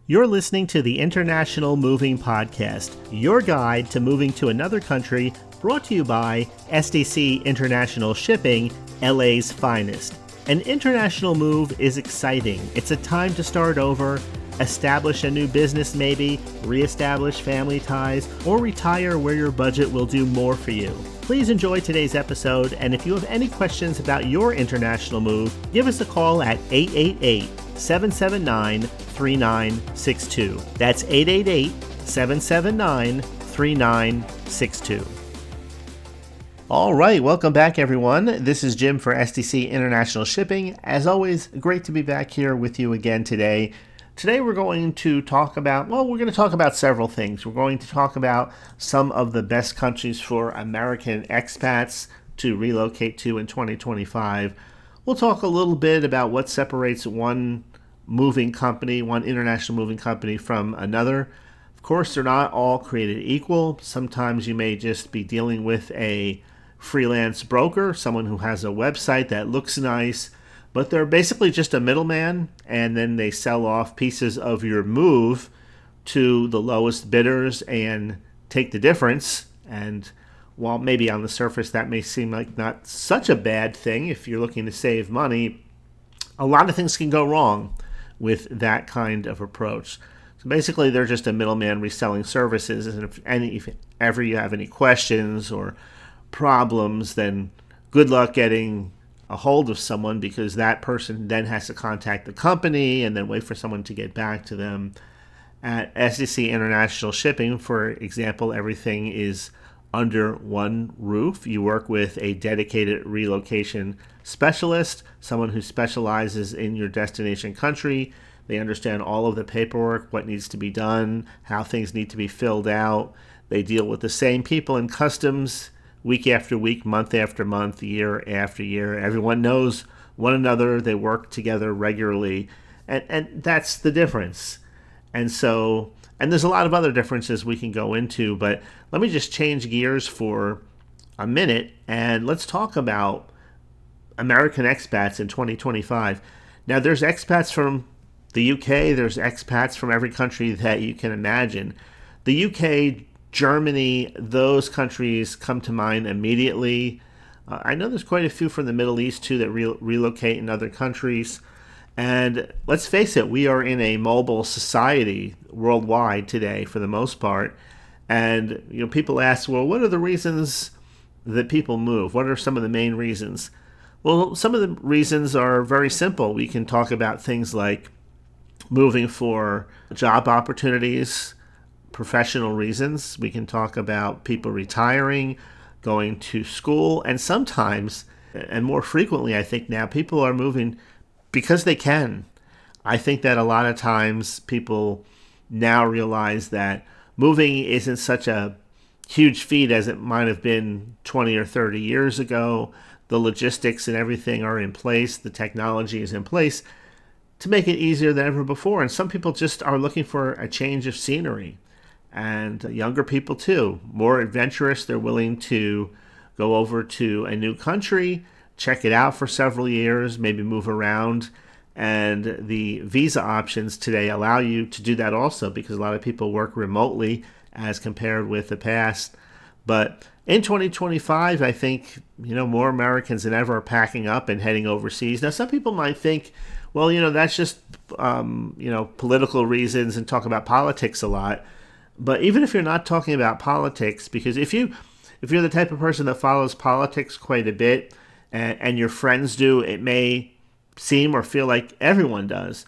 You're listening to the International Moving Podcast, your guide to moving to another country, brought to you by SDC International Shipping, LA's finest. An international move is exciting. It's a time to start over, establish a new business maybe, reestablish family ties, or retire where your budget will do more for you. Please enjoy today's episode, and if you have any questions about your international move, give us a call at 888-779-3962. That's 888-779-3962. All right, welcome back, everyone. This is Jim for SDC International Shipping. As always, great to be back here with you again today. Today we're going to talk about several things. We're going to talk about some of the best countries for American expats to relocate to in 2025. We'll talk a little bit about what separates one international moving company from another. Of course, they're not all created equal. Sometimes you may just be dealing with a freelance broker, someone who has a website that looks nice, but they're basically just a middleman, and then they sell off pieces of your move to the lowest bidders and take the difference. And while maybe on the surface that may seem like not such a bad thing if you're looking to save money, a lot of things can go wrong with that kind of approach. So basically, they're just a middleman reselling services, and if ever you have any questions or problems, then good luck getting a hold of someone, because that person then has to contact the company and then wait for someone to get back to them. At SDC International Shipping, for example, everything is under one roof. You work with a dedicated relocation specialist, someone who specializes in your destination country. They understand all of the paperwork, what needs to be done, how things need to be filled out. They deal with the same people in customs week after week, month after month, year after year. Everyone knows one another. They work together regularly. And that's the difference. And there's a lot of other differences we can go into, but let me just change gears for a minute and let's talk about American expats in 2025. Now, there's expats from the UK. There's expats from every country that you can imagine. The UK, Germany, those countries come to mind immediately. I know there's quite a few from the Middle East, too, that relocate in other countries. And let's face it, we are in a mobile society worldwide today for the most part. And people ask, well, what are the reasons that people move? What are some of the main reasons? Well, some of the reasons are very simple. We can talk about things like moving for job opportunities, professional reasons. We can talk about people retiring, going to school, and sometimes, and more frequently I think now, people are moving because they can. I think that a lot of times people now realize that moving isn't such a huge feat as it might have been 20 or 30 years ago. The logistics and everything are in place. The technology is in place to make it easier than ever before. And some people just are looking for a change of scenery. And younger people too, more adventurous. They're willing to go over to a new country, check it out for several years, maybe move around. And the visa options today allow you to do that also, because a lot of people work remotely as compared with the past. But in 2025, I think, more Americans than ever are packing up and heading overseas. Now, some people might think, well, that's just, political reasons and talk about politics a lot. But even if you're not talking about politics, because if you're the type of person that follows politics quite a bit, and your friends do, it may seem or feel like everyone does.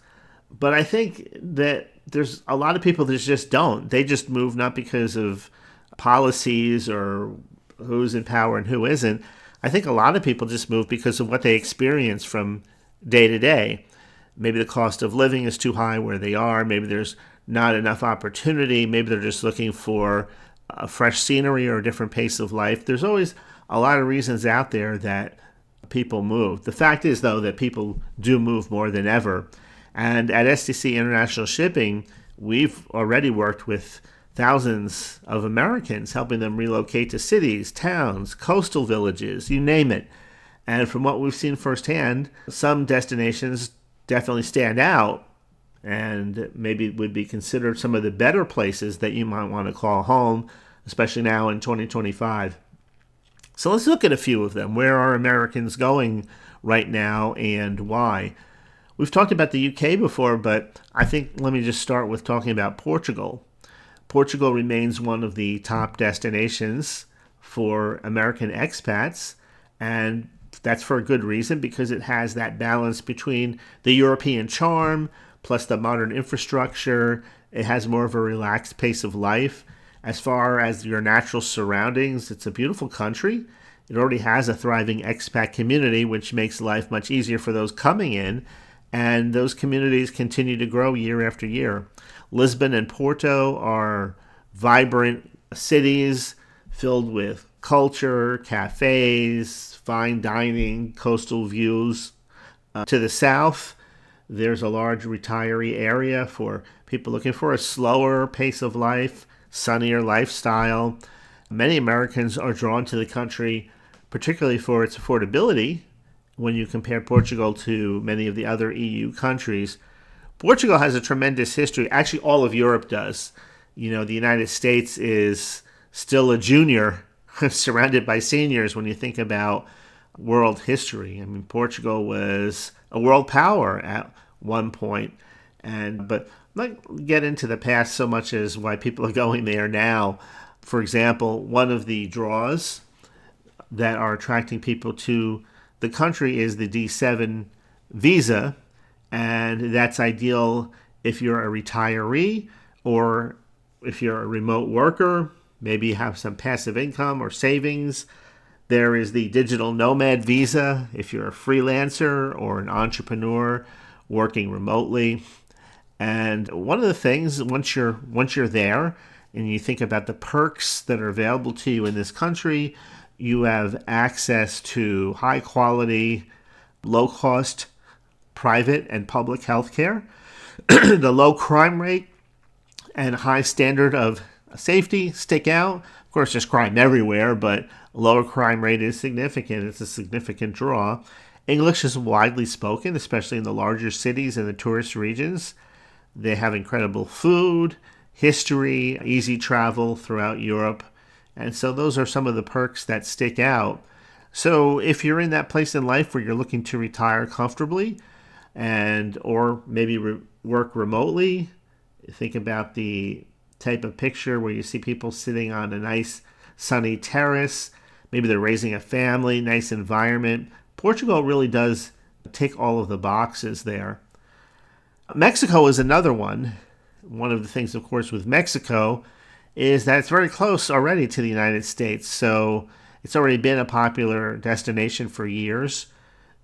But I think that there's a lot of people that just don't. They just move not because of policies or who's in power and who isn't. I think a lot of people just move because of what they experience from day to day. Maybe the cost of living is too high where they are. Maybe there's not enough opportunity. Maybe they're just looking for a fresh scenery or a different pace of life. There's always a lot of reasons out there that people move. The fact is, though, that people do move more than ever. And at SDC International Shipping, we've already worked with thousands of Americans, helping them relocate to cities, towns, coastal villages, you name it. And from what we've seen firsthand, some destinations definitely stand out and maybe would be considered some of the better places that you might want to call home, especially now in 2025. So let's look at a few of them. Where are Americans going right now and why? We've talked about the UK before, but I think let me just start with talking about Portugal. Portugal remains one of the top destinations for American expats, and that's for a good reason because it has that balance between the European charm plus the modern infrastructure. It has more of a relaxed pace of life. As far as your natural surroundings, it's a beautiful country. It already has a thriving expat community, which makes life much easier for those coming in, and those communities continue to grow year after year. Lisbon and Porto are vibrant cities filled with culture, cafes, fine dining, coastal views. To the south, there's a large retiree area for people looking for a slower pace of life, sunnier lifestyle. Many Americans are drawn to the country, particularly for its affordability. When you compare Portugal to many of the other EU countries, Portugal has a tremendous history. Actually, all of Europe does. You know, the United States is still a junior surrounded by seniors when you think about world history. I mean, Portugal was a world power at one point, but not get into the past so much as why people are going there now. For example, one of the draws that are attracting people to the country is the D7 visa, and that's ideal if you're a retiree or if you're a remote worker, maybe you have some passive income or savings. There is the digital nomad visa if you're a freelancer or an entrepreneur working remotely. And one of the things, once you're there and you think about the perks that are available to you in this country, you have access to high quality, low cost private and public health care, the low crime rate and high standard of safety stick out. Of course, there's crime everywhere, but lower crime rate is significant. It's a significant draw. English is widely spoken, especially in the larger cities and the tourist regions. They have incredible food, history, easy travel throughout Europe. And so those are some of the perks that stick out. So if you're in that place in life where you're looking to retire comfortably or maybe work remotely, think about the type of picture where you see people sitting on a nice sunny terrace. Maybe they're raising a family, nice environment. Portugal really does tick all of the boxes there. Mexico is another one. One of the things, of course, with Mexico is that it's very close already to the United States. So it's already been a popular destination for years.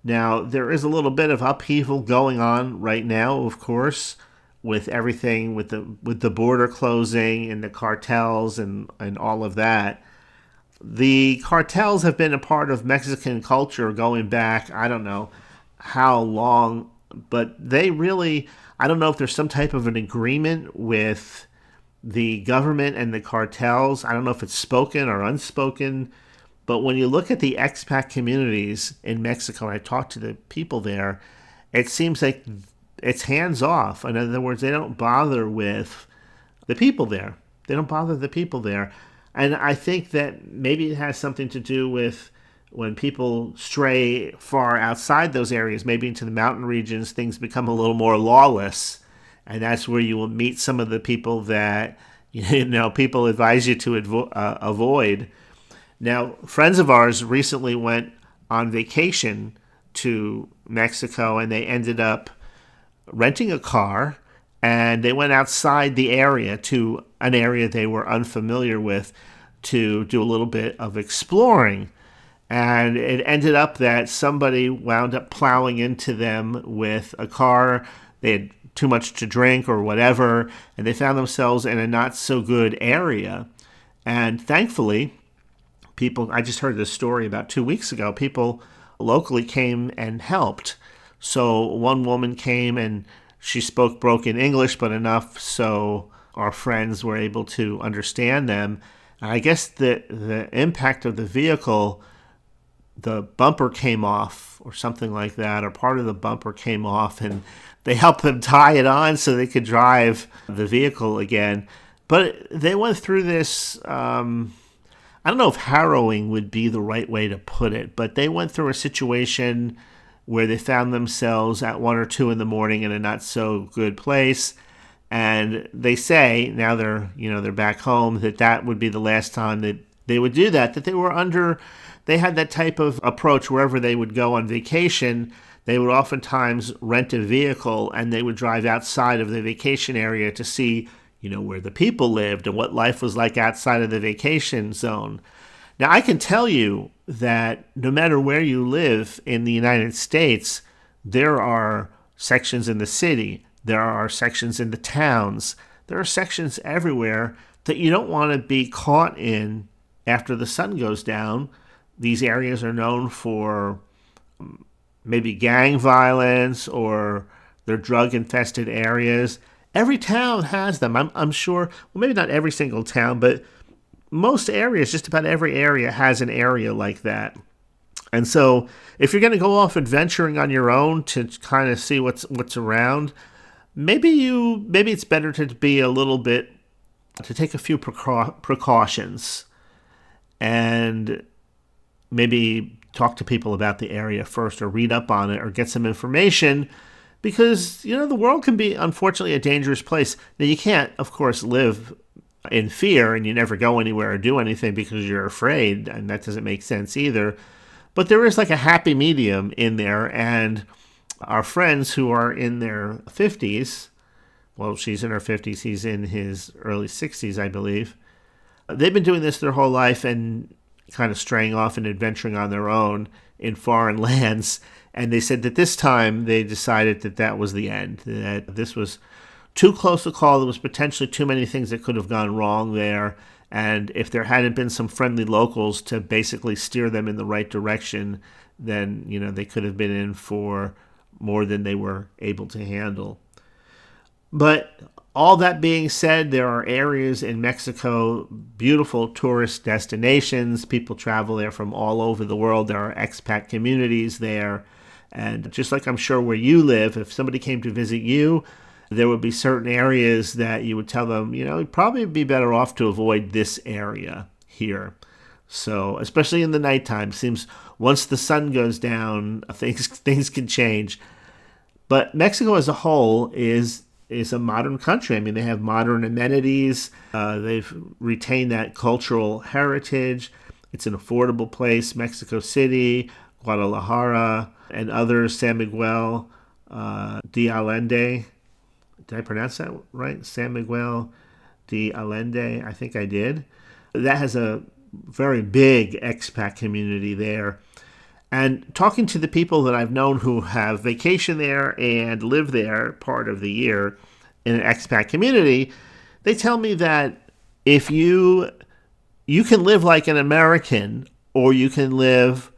Now, there is a little bit of upheaval going on right now, of course, with everything with the border closing and the cartels and all of that. The cartels have been a part of Mexican culture going back, I don't know how long, but they really, I don't know if there's some type of an agreement with the government and the cartels. I don't know if it's spoken or unspoken, but when you look at the expat communities in Mexico, I talked to the people there, it seems like it's hands off. In other words, they don't bother with the people there. They don't bother the people there. And I think that maybe it has something to do with when people stray far outside those areas, maybe into the mountain regions, things become a little more lawless. And that's where you will meet some of the people that, people advise you to avoid. Now, friends of ours recently went on vacation to Mexico, and they ended up renting a car, and they went outside the area to an area they were unfamiliar with to do a little bit of exploring. And it ended up that somebody wound up plowing into them with a car. They had too much to drink or whatever, and they found themselves in a not so good area. And thankfully, I just heard this story about 2 weeks ago, people locally came and helped. So one woman came and she spoke broken English, but enough so our friends were able to understand them. And I guess the impact of the vehicle the bumper came off or something like that, or part of the bumper came off, and they helped them tie it on so they could drive the vehicle again. But they went through this. I don't know if harrowing would be the right way to put it, but they went through a situation where they found themselves at 1 or 2 in the morning in a not so good place. And they say now they're back home that would be the last time that they would do that. That they had that type of approach wherever they would go on vacation. They would oftentimes rent a vehicle and they would drive outside of the vacation area to see, where the people lived and what life was like outside of the vacation zone. Now, I can tell you that no matter where you live in the United States, there are sections in the city, there are sections in the towns, there are sections everywhere that you don't want to be caught in after the sun goes down. These areas are known for maybe gang violence, or they're drug-infested areas. Every town has them. I'm sure, well, maybe not every single town, but most areas, just about every area has an area like that. And so if you're going to go off adventuring on your own to kind of see what's around, maybe it's better to take a few precautions and maybe talk to people about the area first, or read up on it, or get some information, because the world can be, unfortunately, a dangerous place. Now, you can't, of course, live in fear and you never go anywhere or do anything because you're afraid, and that doesn't make sense either. But there is like a happy medium in there, and our friends who are in their 50s, well, she's in her 50s, he's in his early 60s, I believe. They've been doing this their whole life and kind of straying off and adventuring on their own in foreign lands. And they said that this time they decided that was the end, that this was too close a call. There was potentially too many things that could have gone wrong there. And if there hadn't been some friendly locals to basically steer them in the right direction, then, they could have been in for more than they were able to handle. But all that being said, there are areas in Mexico, beautiful tourist destinations. People travel there from all over the world. There are expat communities there. And just like I'm sure where you live, if somebody came to visit you, there would be certain areas that you would tell them, it'd probably be better off to avoid this area here. So, especially in the nighttime, seems once the sun goes down, things can change. But Mexico as a whole is a modern country. I mean, they have modern amenities. They've retained that cultural heritage. It's an affordable place. Mexico City, Guadalajara, and others, San Miguel de Allende. Did I pronounce that right? San Miguel de Allende. I think I did. That has a very big expat community there. And talking to the people that I've known who have vacation there and live there part of the year in an expat community, they tell me that if you can live like an American, or you can live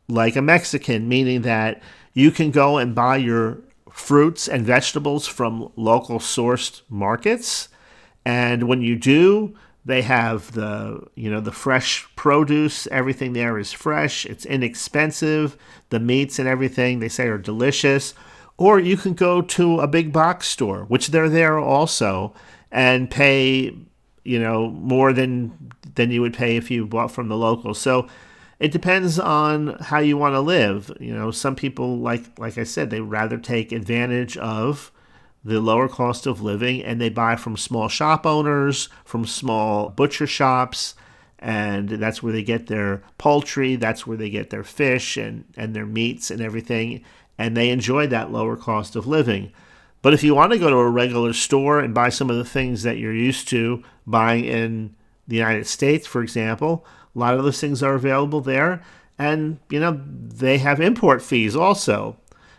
like a Mexican, meaning that you can go and buy your fruits and vegetables from local sourced markets. And when you do, they have the fresh produce. Everything there is fresh. It's inexpensive. The meats and everything, they say, are delicious. Or you can go to a big box store, which they're there also, and pay, more than you would pay if you bought from the locals. So it depends on how you want to live. Some people, like I said, they rather take advantage of the lower cost of living, and they buy from small shop owners, from small butcher shops, and that's where they get their poultry, that's where they get their fish and their meats and everything, and they enjoy that lower cost of living. But if you want to go to a regular store and buy some of the things that you're used to buying in the United States, for example, a lot of those things are available there, and they have import fees also.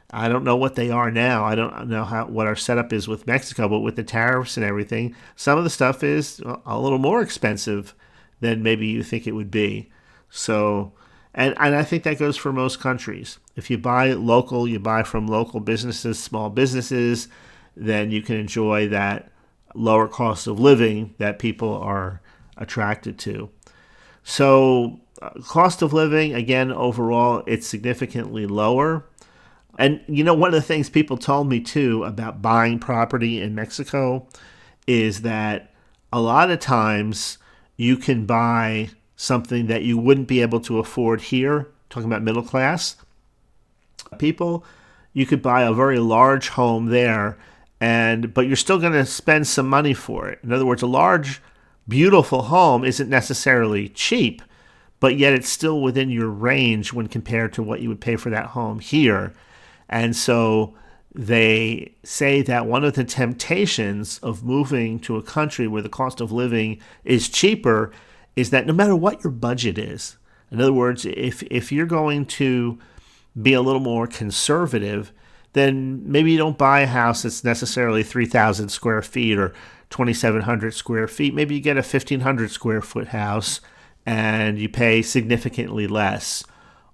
I don't know what they are now. I don't know what our setup is with Mexico, but with the tariffs and everything, some of the stuff is a little more expensive than maybe you think it would be. So, and I think that goes for most countries. If you buy local, you buy from local businesses, small businesses, then you can enjoy that lower cost of living that people are attracted to. So Cost of living, again, overall, it's significantly lower. And one of the things people told me too about buying property in Mexico is that a lot of times you can buy something that you wouldn't be able to afford here, talking about middle class people. You could buy a very large home there, but you're still going to spend some money for it. In other words, a large, beautiful home isn't necessarily cheap, but yet it's still within your range when compared to what you would pay for that home here. And so they say that one of the temptations of moving to a country where the cost of living is cheaper is that no matter what your budget is, in other words, if you're going to be a little more conservative, then maybe you don't buy a house that's necessarily 3,000 square feet or 2,700 square feet. Maybe you get a 1,500 square foot house and you pay significantly less,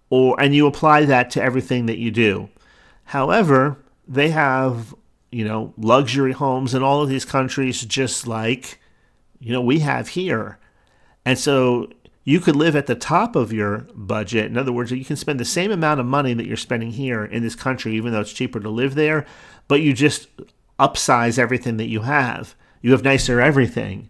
and you apply that to everything that you do. However, they have, luxury homes in all of these countries just like, we have here. And so you could live at the top of your budget. In other words, you can spend the same amount of money that you're spending here in this country, even though it's cheaper to live there, but you just upsize everything that you have. You have nicer everything.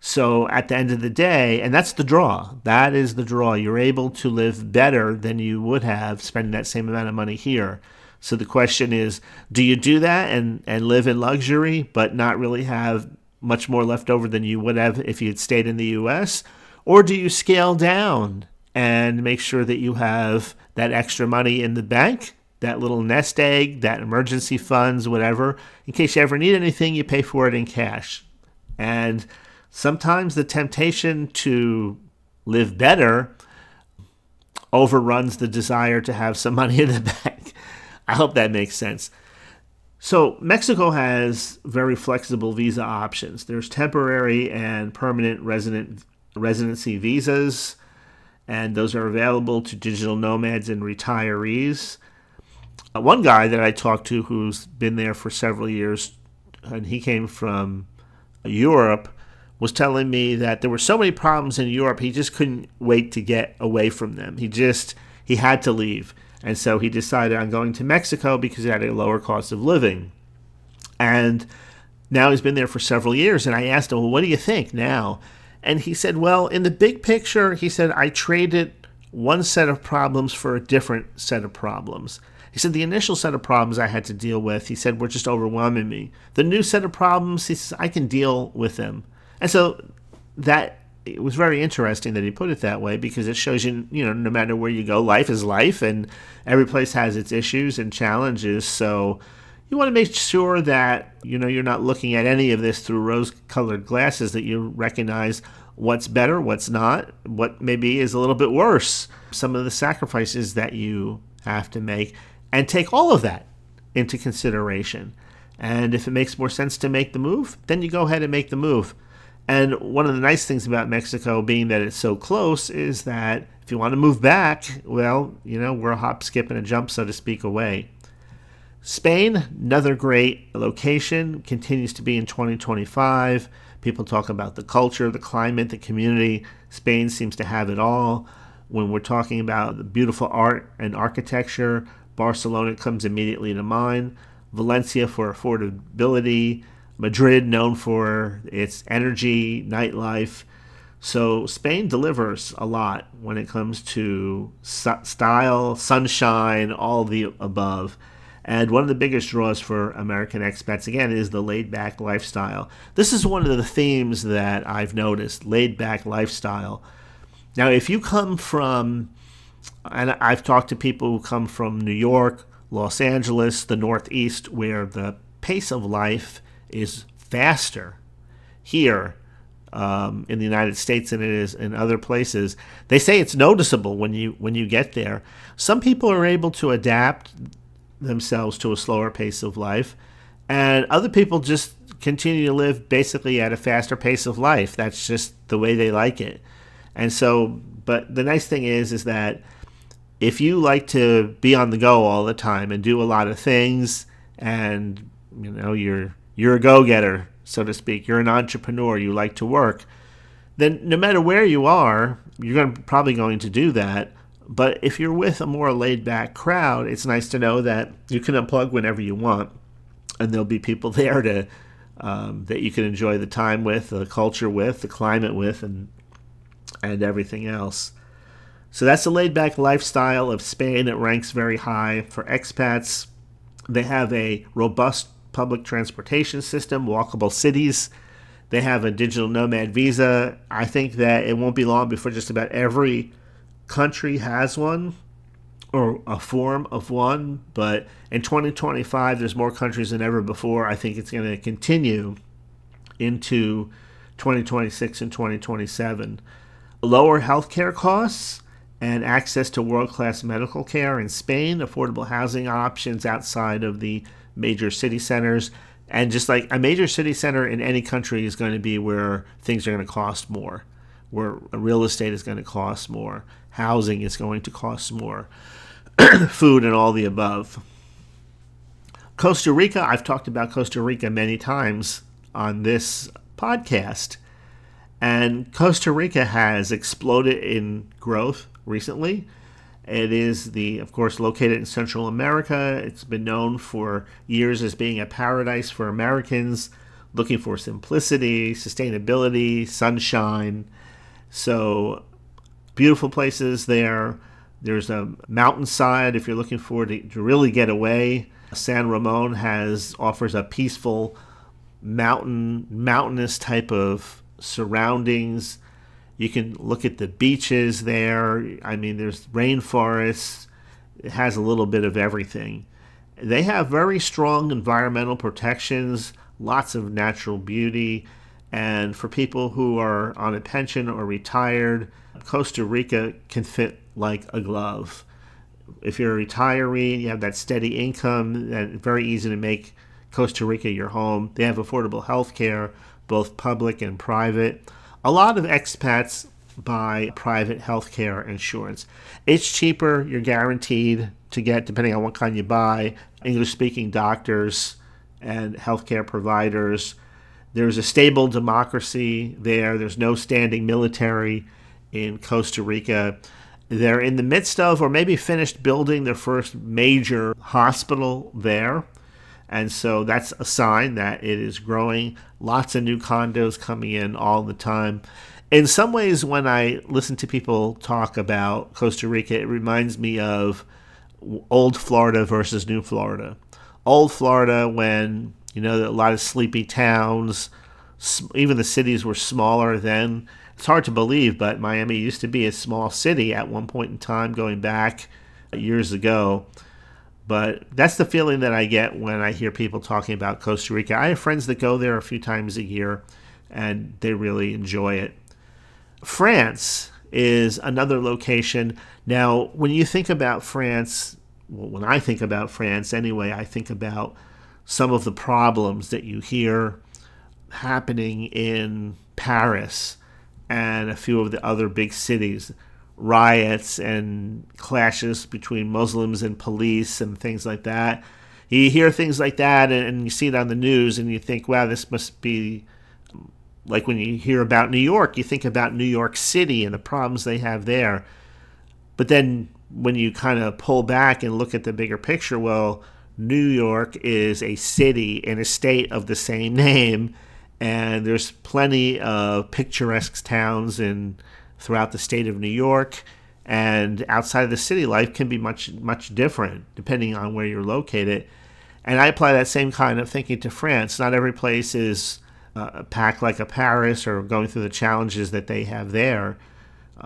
So at the end of the day, and that's the draw. That is the draw. You're able to live better than you would have spending that same amount of money here. So the question is, do you do that and live in luxury, but not really have much more left over than you would have if you had stayed in the U.S.? Or do you scale down and make sure that you have that extra money in the bank, that little nest egg, that emergency funds, whatever, in case you ever need anything, you pay for it in cash? And sometimes the temptation to live better overruns the desire to have some money in the bank. I hope that makes sense. So Mexico has very flexible visa options. There's temporary and permanent residency visas, and those are available to digital nomads and retirees. One guy that I talked to who's been there for several years, and he came from Europe, was telling me that there were so many problems in Europe, he just couldn't wait to get away from them. He had to leave. And so he decided on going to Mexico because it had a lower cost of living. And now he's been there for several years. And I asked him, well, what do you think now? And he said, well, in the big picture, he said, I traded one set of problems for a different set of problems. He said, the initial set of problems I had to deal with, he said, were just overwhelming me. The new set of problems, he says, I can deal with them. And so it was very interesting that he put it that way, because it shows you, no matter where you go, life is life, and every place has its issues and challenges. So you want to make sure that, you're not looking at any of this through rose-colored glasses, that you recognize what's better, what's not, what maybe is a little bit worse, some of the sacrifices that you have to make, and take all of that into consideration. And if it makes more sense to make the move, then you go ahead and make the move. And one of the nice things about Mexico, being that it's so close, is that if you want to move back, well, we're a hop, skip, and a jump, so to speak, away. Spain, another great location, continues to be in 2025. People talk about the culture, the climate, the community. Spain seems to have it all. When we're talking about the beautiful art and architecture, Barcelona comes immediately to mind. Valencia for affordability. Madrid, known for its energy, nightlife. So Spain delivers a lot when it comes to style, sunshine, all the above. And one of the biggest draws for American expats, again, is the laid-back lifestyle. This is one of the themes that I've noticed, laid-back lifestyle. Now, if you come from, and I've talked to people who come from New York, Los Angeles, the Northeast, where the pace of life is faster here in the United States than it is in other places. They say it's noticeable when you get there. Some people are able to adapt themselves to a slower pace of life, and other people just continue to live basically at a faster pace of life. That's just the way they like it. And so, but the nice thing is that if you like to be on the go all the time and do a lot of things, and you're a go-getter, so to speak, you're an entrepreneur, you like to work, then no matter where you are, probably going to do that. But if you're with a more laid-back crowd, it's nice to know that you can unplug whenever you want, and there'll be people there to that you can enjoy the time with, the culture with, the climate with, and everything else. So that's the laid-back lifestyle of Spain. It ranks very high for expats. They have a robust public transportation system, walkable cities. They have a digital nomad visa. I think that it won't be long before just about every country has one or a form of one. But in 2025, there's more countries than ever before. I think it's going to continue into 2026 and 2027. Lower healthcare costs and access to world-class medical care in Spain, affordable housing options outside of the major city centers. And just like a major city center in any country is going to be where things are going to cost more, where real estate is going to cost more, housing is going to cost more, food and all the above. Costa Rica, I've talked about Costa Rica many times on this podcast. And Costa Rica has exploded in growth recently. It is, of course, located in Central America. It's been known for years as being a paradise for Americans looking for simplicity, sustainability, sunshine. So beautiful places there. There's a mountainside if you're looking to really get away. San Ramon offers a peaceful mountainous type of surroundings. You can look at the beaches there. I mean, there's rainforests. It has a little bit of everything. They have very strong environmental protections, lots of natural beauty, and for people who are on a pension or retired, Costa Rica can fit like a glove. If you're a retiree and you have that steady income, then it's very easy to make Costa Rica your home. They have affordable health care, both public and private. A lot of expats buy private health care insurance. It's cheaper. You're guaranteed to get, depending on what kind you buy, English-speaking doctors and healthcare providers. There's a stable democracy there. There's no standing military in Costa Rica. They're in the midst of, or maybe finished building, their first major hospital there. And so that's a sign that it is growing. Lots of new condos coming in all the time. In some ways, when I listen to people talk about Costa Rica, it reminds me of old Florida versus new Florida. Old Florida, when, a lot of sleepy towns, even the cities were smaller then. It's hard to believe, but Miami used to be a small city at one point in time, going back years ago. But that's the feeling that I get when I hear people talking about Costa Rica. I have friends that go there a few times a year, and they really enjoy it. France is another location. Now, when you think about France, when I think about France anyway, I think about some of the problems that you hear happening in Paris and a few of the other big cities. Riots and clashes between Muslims and police and things like that. You hear things like that and you see it on the news and you think, wow, this must be like when you hear about New York, you think about New York City and the problems they have there. But then when you kind of pull back and look at the bigger picture, well, New York is a city in a state of the same name, and there's plenty of picturesque towns throughout the state of New York, and outside of the city, life can be much, much different depending on where you're located. And I apply that same kind of thinking to France. Not every place is packed like a Paris or going through the challenges that they have there.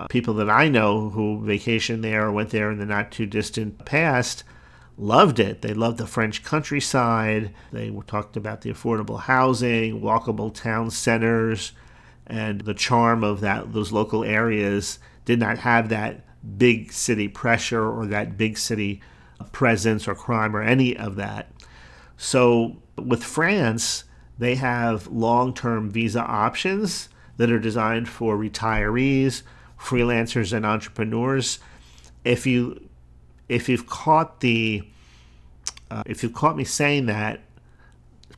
People that I know who vacationed there or went there in the not too distant past loved it. They loved the French countryside. They talked about the affordable housing, walkable town centers, and the charm of those local areas. Did not have that big city pressure or that big city presence or crime or any of that. So with France, they have long-term visa options that are designed for retirees, freelancers, and entrepreneurs. If you've caught me saying that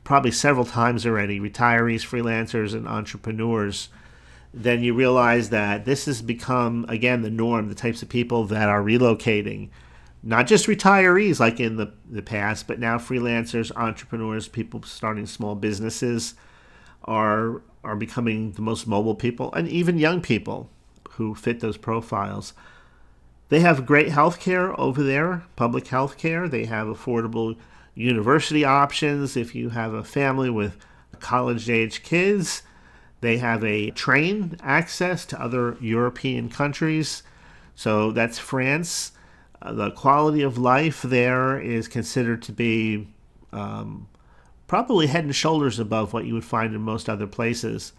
probably several times already, retirees, freelancers, and entrepreneurs, then you realize that this has become, again, the norm, the types of people that are relocating. Not just retirees like in the past, but now freelancers, entrepreneurs, people starting small businesses are becoming the most mobile people, and even young people who fit those profiles. They have great health care over there, public health care. They have affordable university options if you have a family with college-age kids. They have a train access to other European countries. So that's France. The quality of life there is considered to be probably head and shoulders above what you would find in most other places,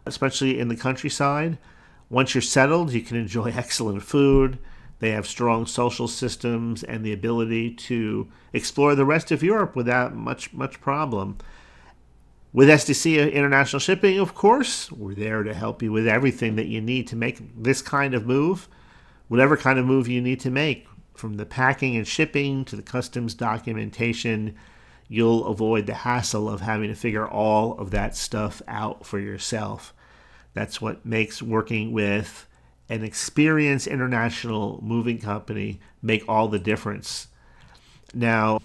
especially in the countryside. Once you're settled, you can enjoy excellent food. They have strong social systems and the ability to explore the rest of Europe without much problem. With SDC International Shipping, of course, we're there to help you with everything that you need to make this kind of move, whatever kind of move you need to make, from the packing and shipping to the customs documentation. You'll avoid the hassle of having to figure all of that stuff out for yourself. That's what makes working with an experienced international moving company make all the difference. Now,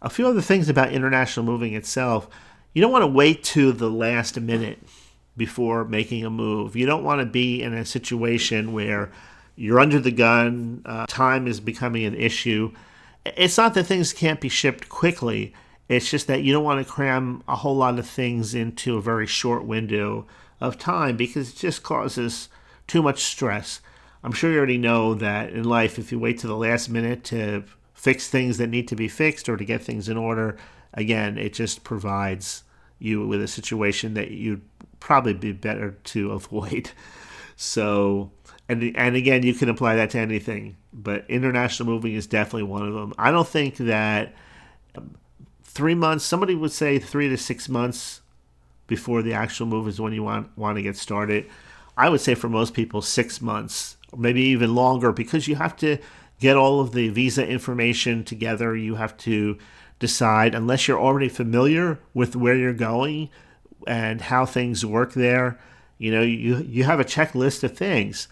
a few other things about international moving itself. You don't want to wait to the last minute before making a move. You don't want to be in a situation where you're under the gun, time is becoming an issue. It's not that things can't be shipped quickly. It's just that you don't want to cram a whole lot of things into a very short window of time because it just causes too much stress. I'm sure you already know that in life, if you wait to the last minute to fix things that need to be fixed or to get things in order, again, it just provides you with a situation that you'd probably be better to avoid. So, and again, you can apply that to anything, but international moving is definitely one of them. I don't think that 3 months, somebody would say 3 to 6 months before the actual move is when you want to get started. I would say for most people 6 months, or maybe even longer, because you have to get all of the visa information together. You have to decide, unless you're already familiar with where you're going and how things work there, you have a checklist of things.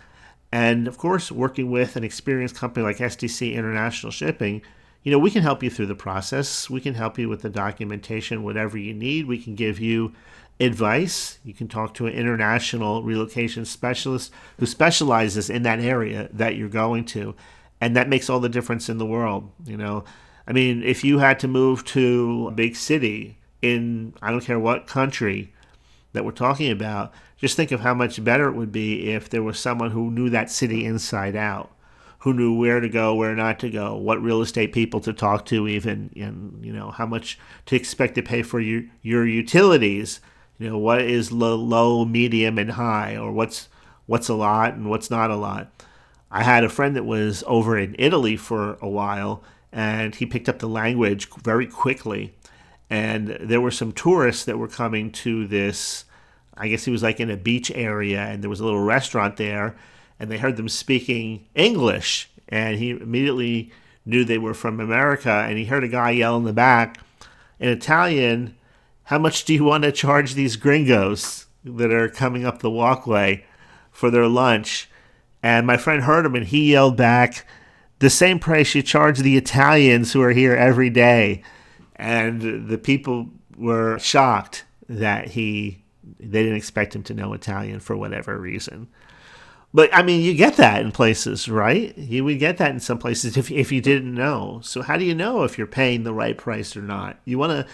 And of course, working with an experienced company like SDC International Shipping, we can help you through the process. We can help you with the documentation, whatever you need. We can give you advice. You can talk to an international relocation specialist who specializes in that area that you're going to. And that makes all the difference in the world. If you had to move to a big city in, I don't care what country that we're talking about, just think of how much better it would be if there was someone who knew that city inside out, who knew where to go, where not to go, what real estate people to talk to even, and how much to expect to pay for your utilities, what is low, medium, and high, or what's a lot and what's not a lot. I had a friend that was over in Italy for a while, and he picked up the language very quickly. And there were some tourists that were coming to this, I guess he was like in a beach area, and there was a little restaurant there, and they heard them speaking English, and he immediately knew they were from America, and he heard a guy yell in the back in Italian, "How much do you want to charge these gringos that are coming up the walkway for their lunch?" And my friend heard him, and he yelled back, "The same price you charge the Italians who are here every day." And the people were shocked that they didn't expect him to know Italian for whatever reason. But you get that in places, right? You would get that in some places if you didn't know. So how do you know if you're paying the right price or not? You want to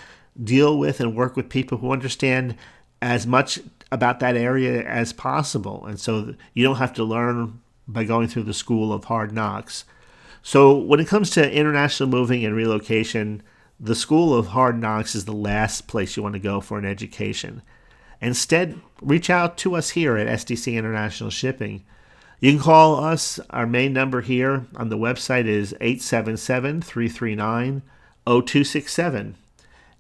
deal with and work with people who understand as much about that area as possible. And so you don't have to learn by going through the school of hard knocks. So when it comes to international moving and relocation, the school of hard knocks is the last place you want to go for an education. Instead, reach out to us here at SDC International Shipping. You can call us. Our main number here on the website is 877-339-0267.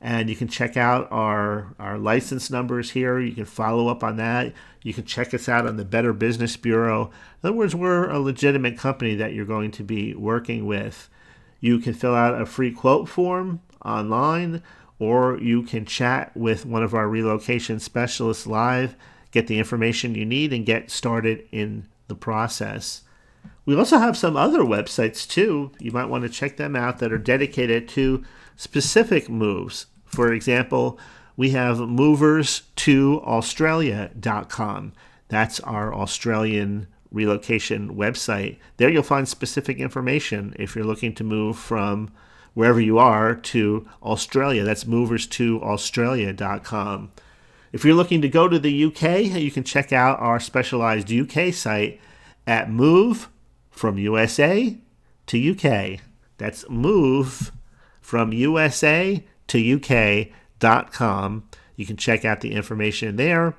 And you can check out our license numbers here. You can follow up on that. You can check us out on the Better Business Bureau. In other words, we're a legitimate company that you're going to be working with. You can fill out a free quote form online, or you can chat with one of our relocation specialists live, get the information you need and get started in the process. We also have some other websites too. You might want to check them out that are dedicated to specific moves. For example, we have movers2australia.com. That's our Australian relocation website. There you'll find specific information if you're looking to move from wherever you are to Australia. That's movers2australia.com. If you're looking to go to the UK, you can check out our specialized UK site at Move from USA to UK. That's Move from USA to UK.com. You can check out the information there.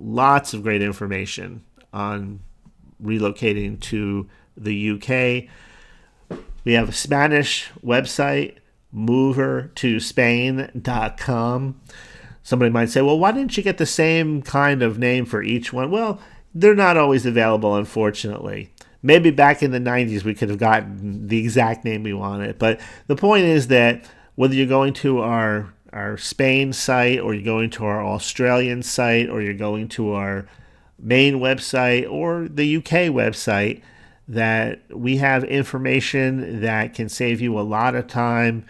Lots of great information on relocating to the UK. We have a Spanish website, mover2spain.com. Somebody might say, well, why didn't you get the same kind of name for each one? Well, they're not always available, unfortunately. Maybe back in the 90s we could have gotten the exact name we wanted. But the point is that whether you're going to our Spain site, or you're going to our Australian site, or you're going to our main website or the UK website, that we have information that can save you a lot of time,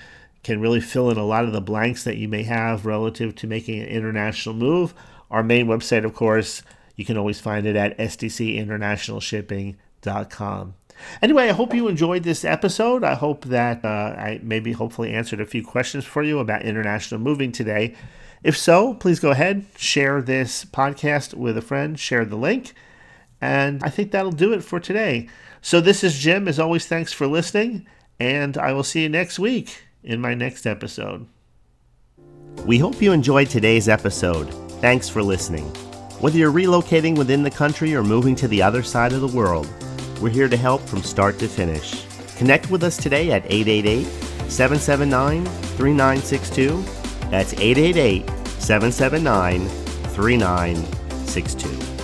can really fill in a lot of the blanks that you may have relative to making an international move. Our main website, of course, you can always find it at SDC International Shipping.com. Anyway, I hope you enjoyed this episode. I hope that I maybe hopefully answered a few questions for you about international moving today. If so, please go ahead, share this podcast with a friend, share the link, and I think that'll do it for today. So this is Jim. As always, thanks for listening, and I will see you next week in my next episode. We hope you enjoyed today's episode. Thanks for listening. Whether you're relocating within the country or moving to the other side of the world, we're here to help from start to finish. Connect with us today at 888-779-3962. That's 888-779-3962.